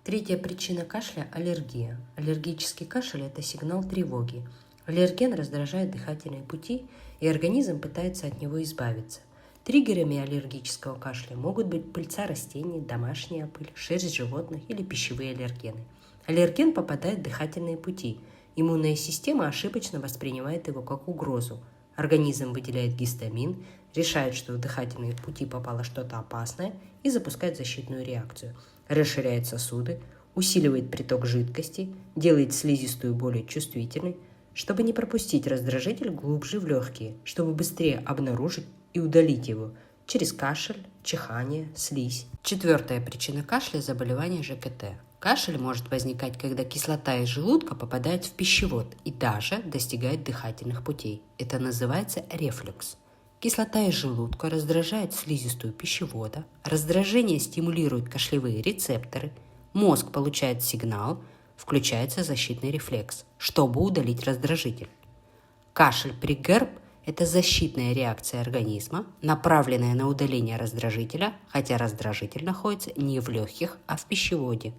Третья причина кашля – аллергия. Аллергический кашель – это сигнал тревоги. Аллерген раздражает дыхательные пути, и организм пытается от него избавиться. Триггерами аллергического кашля могут быть пыльца растений, домашняя пыль, шерсть животных или пищевые аллергены. Аллерген попадает в дыхательные пути. Иммунная система ошибочно воспринимает его как угрозу. Организм выделяет гистамин, решает, что в дыхательные пути попало что-то опасное и запускает защитную реакцию. Расширяет сосуды, усиливает приток жидкости, делает слизистую более чувствительной, чтобы не пропустить раздражитель глубже в легкие, чтобы быстрее обнаружить и удалить его через кашель, чихание, слизь. Четвертая причина кашля – заболевание ЖКТ. Кашель может возникать, когда кислота из желудка попадает в пищевод и даже достигает дыхательных путей. Это называется рефлюкс. Кислота из желудка раздражает слизистую пищевода, раздражение стимулирует кашлевые рецепторы, мозг получает сигнал, включается защитный рефлекс, чтобы удалить раздражитель. Кашель при ГЭРБ – это защитная реакция организма, направленная на удаление раздражителя, хотя раздражитель находится не в легких, а в пищеводе.